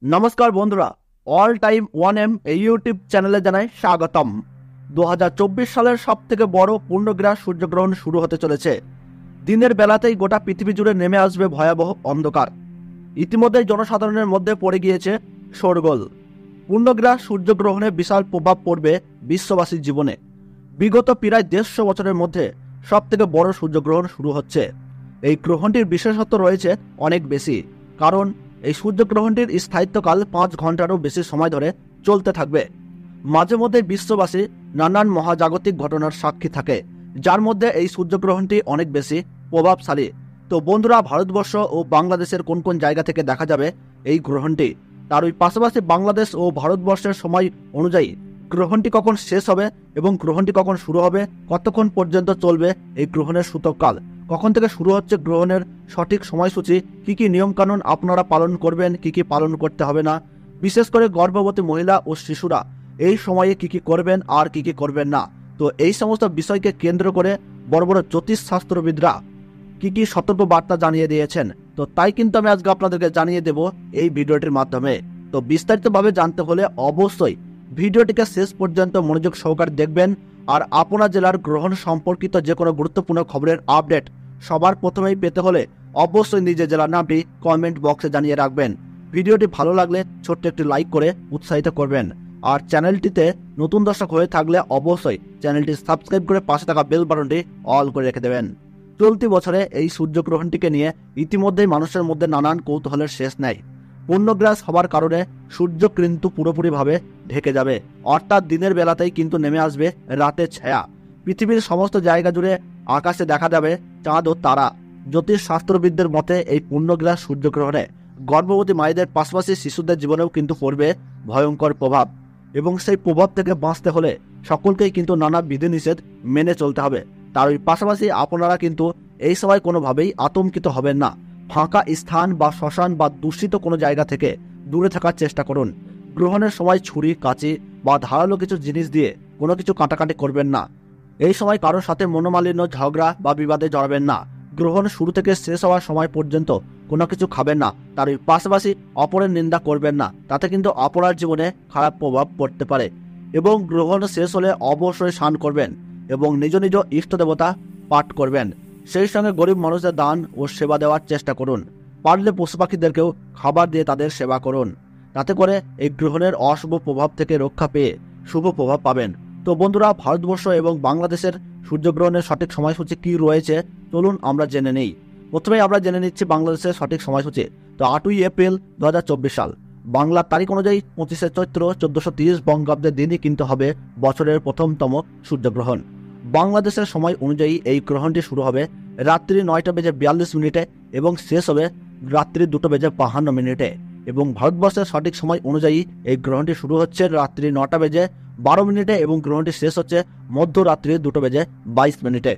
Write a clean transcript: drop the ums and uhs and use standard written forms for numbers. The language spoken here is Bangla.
নমস্কার বন্ধুরা, অল টাইম 1M এই ইউটিউব চ্যানেলে জানাই স্বাগতম। 2024 সালের সব থেকে বড় পূর্ণগ্রাস সূর্যগ্রহণ শুরু হতে চলেছে। দিনের বেলাতেই গোটা পৃথিবী জুড়ে নেমে আসবে ভয়াবহ অন্ধকার। ইতিমধ্যেই জনসাধারণের মধ্যে পড়ে গিয়েছে শোরগোল। পূর্ণগ্রাস সূর্যগ্রহণে বিশাল প্রভাব পড়বে বিশ্ববাসীর জীবনে। বিগত প্রায় 150 বছরের মধ্যে সব থেকে বড় সূর্যগ্রহণ শুরু হচ্ছে। এই গ্রহণটির বিশেষত্ব রয়েছে অনেক বেশি, কারণ এই সূর্যগ্রহণটির স্থায়িত্বকাল 5 ঘন্টারও বেশি সময় ধরে চলতে থাকবে। মাঝে মধ্যে বিশ্ববাসী নানান মহাজাগতিক ঘটনার সাক্ষী থাকে, যার মধ্যে এই সূর্যগ্রহণটি অনেক বেশি প্রভাবশালী। তো বন্ধুরা, ভারতবর্ষ ও বাংলাদেশের কোন কোন জায়গা থেকে দেখা যাবে এই গ্রহণটি, তার ওই পাশাপাশি বাংলাদেশ ও ভারতবর্ষের সময় অনুযায়ী গ্রহণটি কখন শেষ হবে এবং গ্রহণটি কখন শুরু হবে, কতক্ষণ পর্যন্ত চলবে এই গ্রহণের সূতককাল, কখন থেকে শুরু হচ্ছে গ্রহণের সঠিক সময়সূচি, কি কি নিয়মকানুন আপনারা পালন করবেন, কি কি পালন করতে হবে না, বিশেষ করে গর্ভবতী মহিলা ও শিশুরা এই সময়ে কি কি করবেন আর কি কি করবেন না। তো এই সমস্ত বিষয়কে কেন্দ্র করে বড় বড় জ্যোতিষশাস্ত্রবিদরা কি কি সতর্ক বার্তা জানিয়ে দিয়েছেন। তো তাই কিন্তু আমি আজকে আপনাদেরকে জানিয়ে দেব এই ভিডিওটির মাধ্যমে। তো বিস্তারিতভাবে জানতে হলে অবশ্যই ভিডিওটিকে শেষ পর্যন্ত মনোযোগ সহকারে দেখবেন। আর আপনার জেলার গ্রহণ সম্পর্কিত যে কোনো গুরুত্বপূর্ণ খবরের আপডেট সবার প্রথমেই পেতে হলে অবশ্যই নিজের জেলার নামটি কমেন্ট বক্সে জানিয়ে রাখবেন। ভিডিওটি ভালো লাগলে ছোট্ট একটি লাইক করে উৎসাহিত করবেন। আর চ্যানেলটিতে নতুন দর্শক হয়ে থাকলে অবশ্যই চ্যানেলটি সাবস্ক্রাইব করে পাশে থাকা বেল বাটনটি অল করে রেখে দেবেন। চলতি বছরে এই সূর্যগ্রহণটিকে নিয়ে ইতিমধ্যেই মানুষের মধ্যে নানান কৌতূহলের শেষ নেই। পূর্ণগ্রাস হবার কারণে সূর্য কিন্তু পুরোপুরিভাবে ঢেকে যাবে, অর্থাৎ দিনের বেলাতেই কিন্তু নেমে আসবে রাতের ছায়া। পৃথিবীর সমস্ত জায়গা জুড়ে আকাশে দেখা যাবে চাঁদ ও তারা। জ্যোতিষ শাস্ত্রবিদদের মতে এই পূর্ণগ্রাস সূর্যগ্রহণে গর্ভবতী মায়েদের পাশাপাশি শিশুদের জীবনেও কিন্তু পড়বে ভয়ঙ্কর প্রভাব, এবং সেই প্রভাব থেকে বাঁচতে হলে সকলকেই কিন্তু নানা বিধিনিষেধ মেনে চলতে হবে। তার ওই পাশাপাশি আপনারা কিন্তু এই সময় কোনোভাবেই আতঙ্কিত হবেন না। ফাঁকা স্থান বা শ্মশান বা দূষিত কোনো জায়গা থেকে দূরে থাকার চেষ্টা করুন। গ্রহণের সময় ছুরি, কাঁচি বা ধারালো কিছু জিনিস দিয়ে কোনো কিছু কাটাকাটি করবেন না। এই সময় কারোর সাথে মনোমালিন্য, ঝগড়া বা বিবাদে জড়াবেন না। গ্রহণ শুরু থেকে শেষ হওয়ার সময় পর্যন্ত কোনো কিছু খাবেন না। তার ওই পাশাপাশি অপরের নিন্দা করবেন না, তাতে কিন্তু আপনার জীবনে খারাপ প্রভাব পড়তে পারে। এবং গ্রহণ শেষ হলে অবশ্যই স্নান করবেন এবং নিজ নিজ ইষ্ট দেবতা পাঠ করবেন। সেই সঙ্গে গরিব মানুষদের দান ও সেবা দেওয়ার চেষ্টা করুন। পারলে পশু পাখিদেরকেও খাবার দিয়ে তাদের সেবা করুন। তাতে করে এই গ্রহণের অশুভ প্রভাব থেকে রক্ষা পেয়ে শুভ প্রভাব পাবেন। তো বন্ধুরা, ভারতবর্ষ এবং বাংলাদেশের সূর্যগ্রহণের সঠিক সময়সূচি কি রয়েছে চলুন আমরা জেনে নেই। প্রথমেই আমরা জেনে নিচ্ছি বাংলাদেশের সঠিক সময়সূচি। তো 8ই এপ্রিল 2024 সাল বাংলার তারিখ অনুযায়ী 25শে চৈত্র 1430 বঙ্গাব্দের দিনই কিন্তু হবে বছরের প্রথমতম সূর্যগ্রহণ। বাংলাদেশের সময় অনুযায়ী এই গ্রহণটি শুরু হবে রাত্রি 9:42 এবং শেষ হবে রাত্রি 2:52। এবং ভারতবর্ষের সঠিক সময় অনুযায়ী এই গ্রহণটি শুরু হচ্ছে রাত্রি 9:12 এবং গ্রহণটি শেষ হচ্ছে মধ্যরাত্রি 2:22।